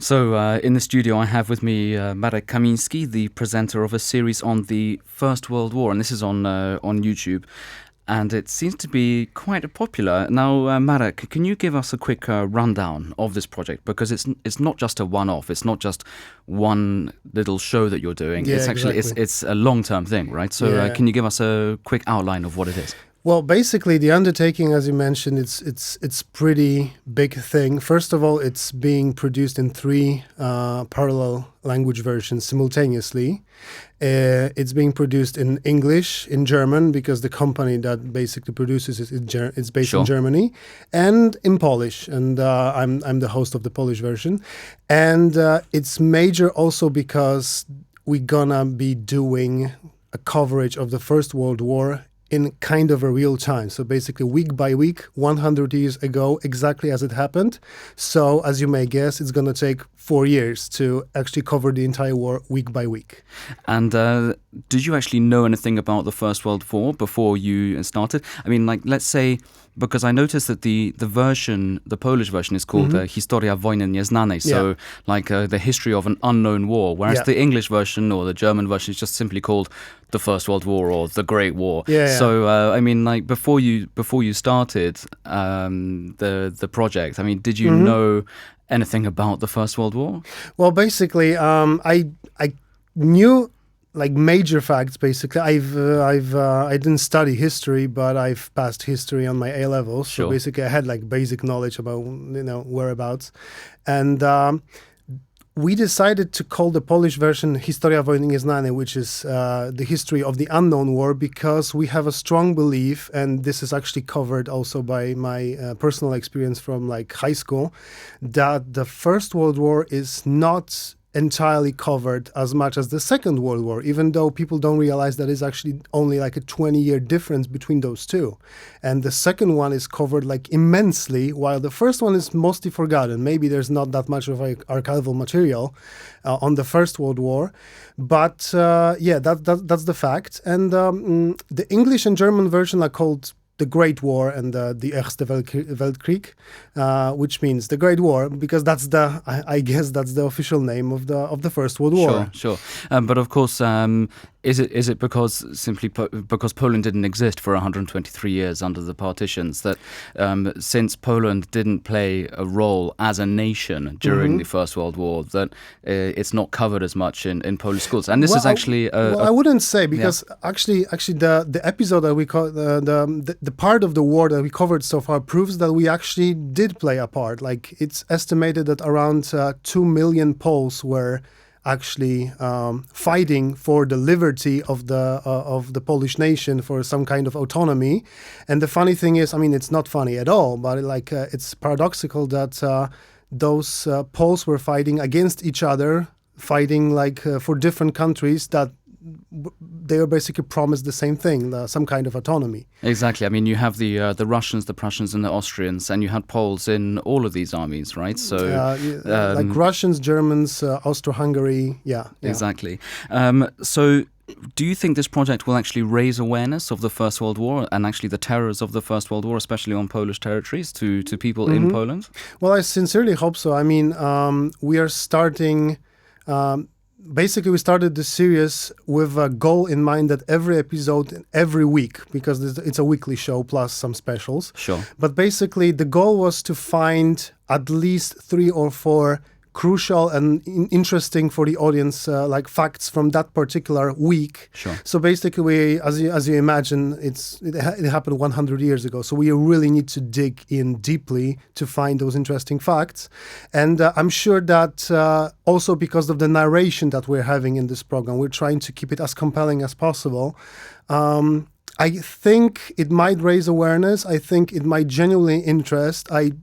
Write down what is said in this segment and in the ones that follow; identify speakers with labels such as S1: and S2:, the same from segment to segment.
S1: So in the studio I have with me Marek Kamiński, the presenter of a series on the First World War, and this is on YouTube, and it seems to be quite popular. Now, Marek, can you give us a quick rundown of this project? Because it's not just a one-off, it's not just one little show that you're doing.
S2: Yeah,
S1: it's actually
S2: exactly.
S1: it's a long-term thing, right? So
S2: Yeah.
S1: can you give us a quick outline of what it is?
S2: Well, basically, the undertaking, as you mentioned, it's pretty big thing. First of all, it's being produced in three parallel language versions simultaneously. It's being produced in English, in German, because the company that basically produces it is based
S1: Sure.
S2: in Germany, and in Polish. And I'm the host of the Polish version, and it's major also because we're gonna be doing a coverage of the First World War in kind of a real time. So basically week by week, 100 years ago, exactly as it happened. So as you may guess, it's going to take 4 years to actually cover the entire war week by week.
S1: And did you actually know anything about the First World War before you started? I mean, like, let's say, because I noticed that the Polish version is called Historia Wojny Nieznanej, so the history of an unknown war, whereas
S2: Yeah.
S1: the English version or the German version is just simply called the First World War or the Great War.
S2: Yeah.
S1: So I mean, like, before you started the project, I mean, did you know anything about the First World War?
S2: Well, basically, I knew like major facts. Basically, I didn't study history, but I've passed history on my A levels.
S1: Sure.
S2: So basically, I had like basic knowledge about whereabouts, and we decided to call the Polish version Historia Wojny Nieznanej, which is the history of the unknown war, because we have a strong belief, and this is actually covered also by my personal experience from like high school, that the First World War is not entirely covered as much as the Second World War, even though people don't realize that it's actually only like a 20-year difference between those two. And the second one is covered like immensely, while the first one is mostly forgotten. Maybe there's not that much of archival material on the First World War, but that's the fact. And the English and German version are called the Great War and the Erste Weltkrieg, which means the Great War, because that's I guess that's the official name of the First World War.
S1: Sure. But of course, is it because because Poland didn't exist for 123 years under the partitions, that since Poland didn't play a role as a nation during the First World War, that it's not covered as much in Polish schools? And this is actually
S2: I wouldn't say, because actually the episode that we call the part of the war that we covered so far proves that we actually did play a part. Like, it's estimated that around 2 million Poles were actually fighting for the liberty of the Polish nation, for some kind of autonomy. And the funny thing is, I mean, it's not funny at all, but it's paradoxical that those Poles were fighting against each other, fighting for different countries that they were basically promised the same thing, some kind of autonomy.
S1: Exactly. I mean, you have the Russians, the Prussians, and the Austrians, and you had Poles in all of these armies, right? So,
S2: like Russians, Germans, Austro-Hungary, yeah.
S1: Exactly. So, do you think this project will actually raise awareness of the First World War and actually the terrors of the First World War, especially on Polish territories, to people in Poland?
S2: Well, I sincerely hope so. I mean, we are starting. Basically, we started the series with a goal in mind that every episode, every week, because it's a weekly show plus some specials.
S1: Sure.
S2: But basically, the goal was to find at least 3 or 4 crucial and interesting for the audience, like facts from that particular week.
S1: Sure.
S2: So basically, as you imagine, it happened 100 years ago. So we really need to dig in deeply to find those interesting facts. And I'm sure that also because of the narration that we're having in this program, we're trying to keep it as compelling as possible. I think it might raise awareness. I think it might genuinely interest. I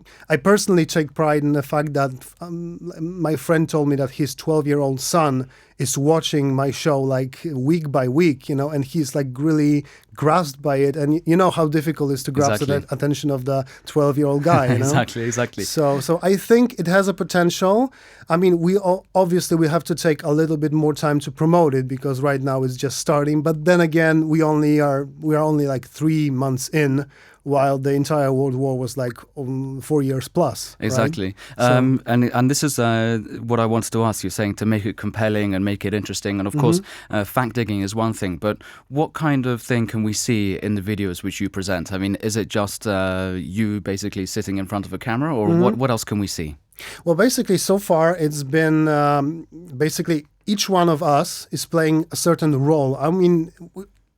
S2: personally take pride in the fact that my friend told me that his 12-year-old son is watching my show like week by week, and he's like really grasped by it. And you know how difficult it is to grasp the attention of the 12-year-old guy.
S1: Exactly.
S2: So I think it has a potential. I mean, we have to take a little bit more time to promote it, because right now it's just starting. But then again, we are only like 3 months in while the entire World War was like 4 years plus.
S1: Exactly.
S2: Right?
S1: And this is what I wanted to ask you, saying to make it compelling and make it interesting. And of course, fact digging is one thing, but what kind of thing can we see in the videos which you present? I mean, is it just you basically sitting in front of a camera, or what else can we see?
S2: Well, basically, so far it's been basically each one of us is playing a certain role. I mean,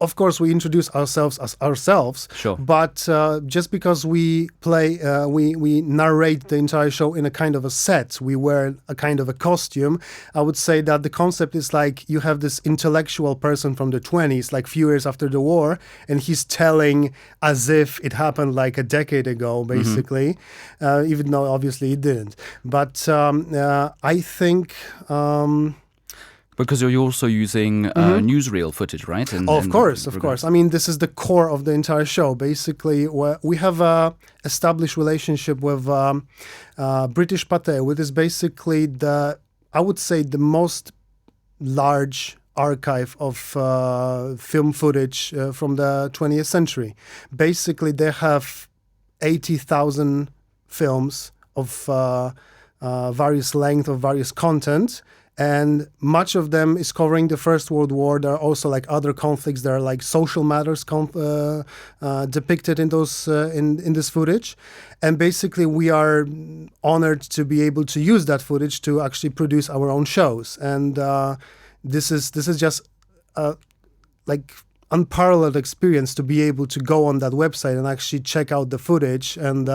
S2: of course, we introduce ourselves as ourselves.
S1: Sure.
S2: But just because we play, we narrate the entire show in a kind of a set, we wear a kind of a costume. I would say that the concept is like you have this intellectual person from the 20s, like few years after the war, and he's telling as if it happened like a decade ago, basically, even though obviously it didn't. But I think...
S1: Because you're also using newsreel footage, right?
S2: Of course. I mean, this is the core of the entire show. Basically, we have a established relationship with British Pathé, which is basically I would say, the most large archive of film footage from the 20th century. Basically, they have 80,000 films of various length, of various content. And much of them is covering the First World War. There are also like other conflicts. There are like social matters depicted in those in this footage. And basically, we are honored to be able to use that footage to actually produce our own shows. And this is just like unparalleled experience to be able to go on that website and actually check out the footage. And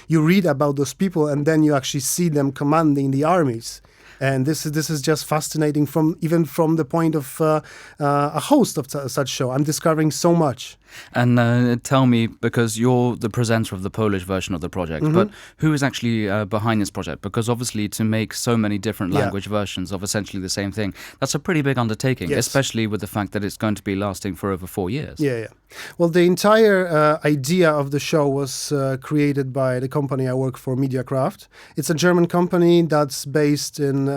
S2: you read about those people, and then you actually see them commanding the armies. And this is just fascinating from the point of a host of such show. I'm discovering so much.
S1: And tell me, because you're the presenter of the Polish version of the project, but who is actually behind this project? Because obviously to make so many different language versions of essentially the same thing, that's a pretty big undertaking, especially with the fact that it's going to be lasting for over 4 years.
S2: Yeah. Well, the entire idea of the show was created by the company I work for, Mediacraft. It's a German company that's based in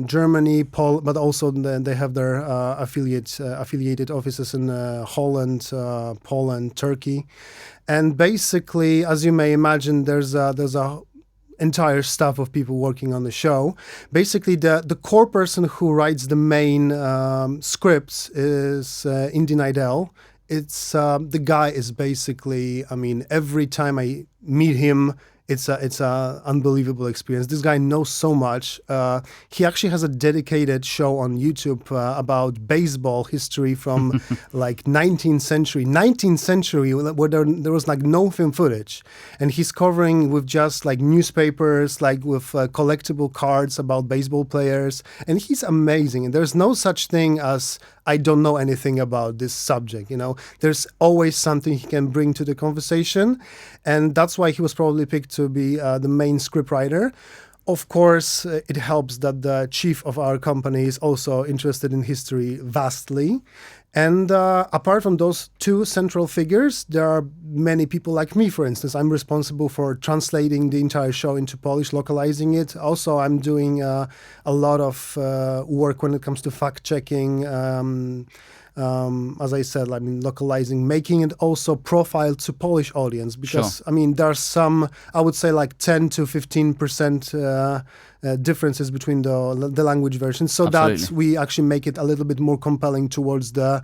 S2: Germany, but also they have their affiliated offices in Holland, Poland, Turkey. And basically, as you may imagine, there's a entire staff of people working on the show. Basically, the core person who writes the main scripts is Indy Nidell. It's the guy is basically, I mean, every time I meet him, it's a unbelievable experience. This guy knows so much. He actually has a dedicated show on YouTube about baseball history from like 19th century, where there was like no film footage, and he's covering with just like newspapers, like with collectible cards about baseball players, and he's amazing. And there's no such thing as I don't know anything about this subject. There's always something he can bring to the conversation, and that's why he was probably picked to be the main scriptwriter. Of course, it helps that the chief of our company is also interested in history vastly. And apart from those two central figures, there are many people like me, for instance. I'm responsible for translating the entire show into Polish, localizing it. Also, I'm doing a lot of work when it comes to fact-checking, as I said, I mean, localizing, making it also profile to Polish audience. Because, I mean, there are some, I would say like 10 to 15% differences between the language versions, so that we actually make it a little bit more compelling towards the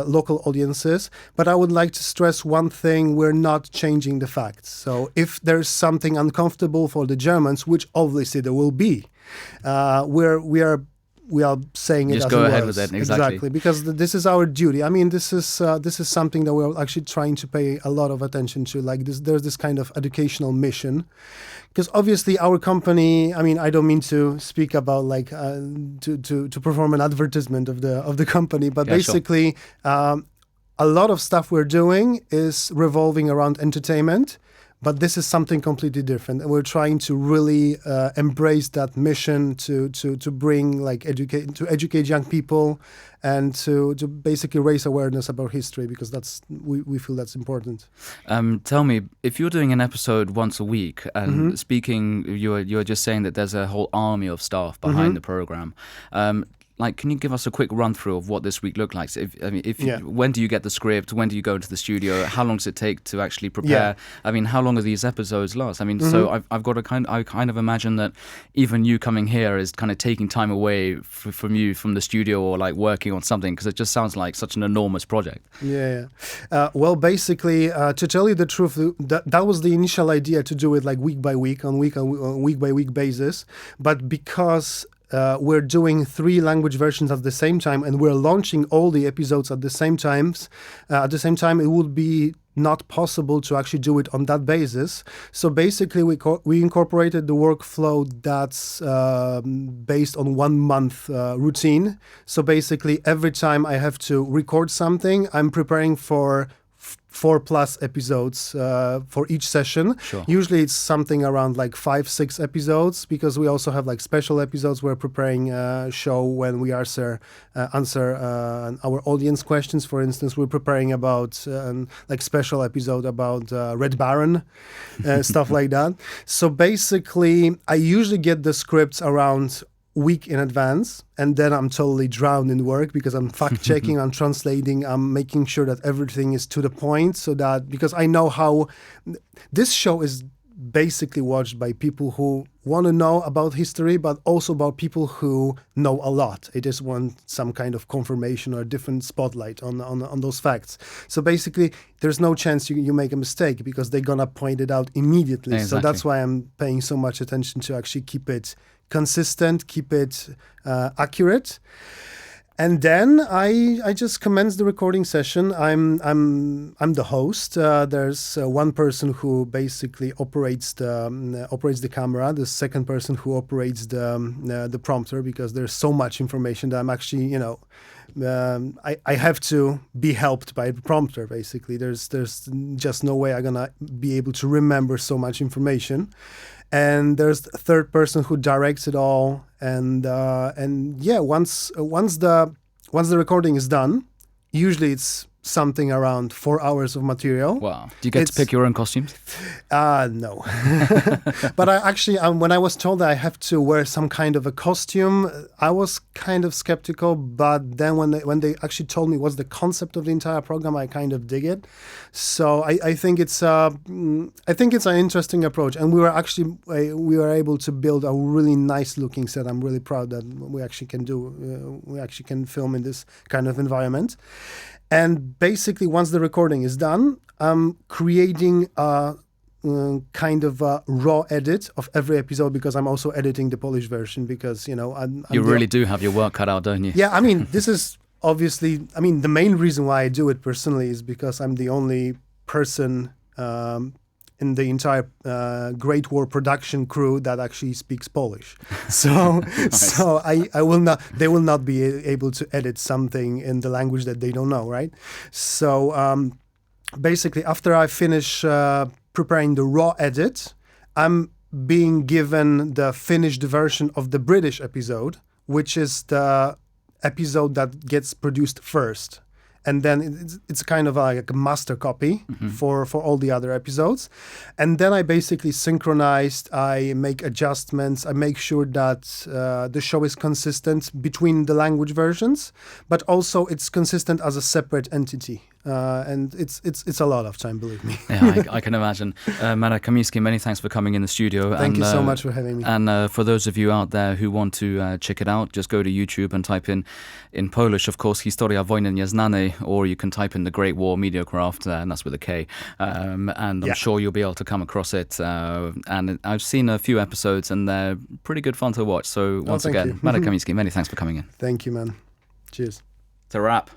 S2: local audiences. But I would like to stress one thing: we're not changing the facts. So if there's something uncomfortable for the Germans, which obviously there will be, we are saying it
S1: just
S2: as
S1: go
S2: it
S1: ahead
S2: was.
S1: with it. Exactly,
S2: because this is our duty. I mean, this is something that we're actually trying to pay a lot of attention to. Like this, there's this kind of educational mission, because obviously our company. I mean, I don't mean to speak about like to perform an advertisement of the company, but basically, a lot of stuff we're doing is revolving around entertainment. But this is something completely different, and we're trying to really embrace that mission to bring like educate young people, and to basically raise awareness about history, because we feel that's important.
S1: Tell me, if you're doing an episode once a week and speaking, you're just saying that there's a whole army of staff behind the program. like, can you give us a quick run through of what this week looked like? So when do you get the script? When do you go into the studio? How long does it take to actually prepare? I mean, how long are these episodes last? I mean, so I've got I kind of imagine that even you coming here is kind of taking time away from you from the studio or like working on something, because it just sounds like such an enormous project.
S2: Well, basically, to tell you the truth, that was the initial idea, to do it like week by week, on week by week basis. But because we're doing 3 language versions at the same time, and we're launching all the episodes at the same time, it would be not possible to actually do it on that basis. So basically, we incorporated the workflow that's based on 1 month routine. So basically, every time I have to record something, I'm preparing for 4+ episodes for each session.
S1: Sure.
S2: Usually it's something around like 5-6 episodes, because we also have like special episodes. We're preparing a show when we answer our audience questions. For instance, we're preparing about like special episode about Red Baron, stuff like that. So basically, I usually get the scripts around week in advance, and then I'm totally drowned in work, because I'm fact checking, I'm translating, I'm making sure that everything is to the point, so that, because I know how this show is basically watched by people who want to know about history, but also about people who know a lot. They just want some kind of confirmation or a different spotlight on those facts. So basically, there's no chance you make a mistake, because they're gonna point it out immediately.
S1: Exactly.
S2: So that's why I'm paying so much attention to actually keep it consistent, keep it accurate. And then I just commence the recording session. I'm the host. There's one person who basically operates the camera. The second person who operates the prompter, because there's so much information that I'm actually, I have to be helped by the prompter. Basically, there's just no way I'm gonna be able to remember so much information. And there's a third person who directs it all. And once the recording is done, usually it's something around 4 hours of material.
S1: Wow. Do you get to pick your own costumes?
S2: No. But I actually, when I was told that I have to wear some kind of a costume, I was kind of skeptical. But then when they actually told me what's the concept of the entire program, I kind of dig it. So I think it's an interesting approach. And we were able to build a really nice looking set. I'm really proud that we actually can film in this kind of environment. And basically, once the recording is done, I'm creating a kind of a raw edit of every episode, because I'm also editing the Polish version, because,
S1: you really do have your work cut out, don't you?
S2: Yeah, I mean, this is obviously, the main reason why I do it personally is because I'm the only person in the entire Great War production crew that actually speaks Polish. So,
S1: Nice.
S2: so they will not be able to edit something in the language that they don't know, right? So basically, after I finish preparing the raw edit, I'm being given the finished version of the British episode, which is the episode that gets produced first. And then it's kind of like a master copy for all the other episodes. And then I basically synchronized, I make adjustments, I make sure that the show is consistent between the language versions, but also it's consistent as a separate entity. And it's a lot of time, believe me.
S1: Yeah, I can imagine. Marek Kamiński, many thanks for coming in the studio.
S2: Thank you so much for having me.
S1: And for those of you out there who want to check it out, just go to YouTube and type in Polish, of course, Historia Wojny Nieznanej, or you can type in The Great War Mediacraft, and that's with a K. And I'm sure you'll be able to come across it. And I've seen a few episodes, and they're pretty good fun to watch. So once again, Marek Kamiński, many thanks for coming in.
S2: Thank you, man. Cheers.
S1: It's a wrap.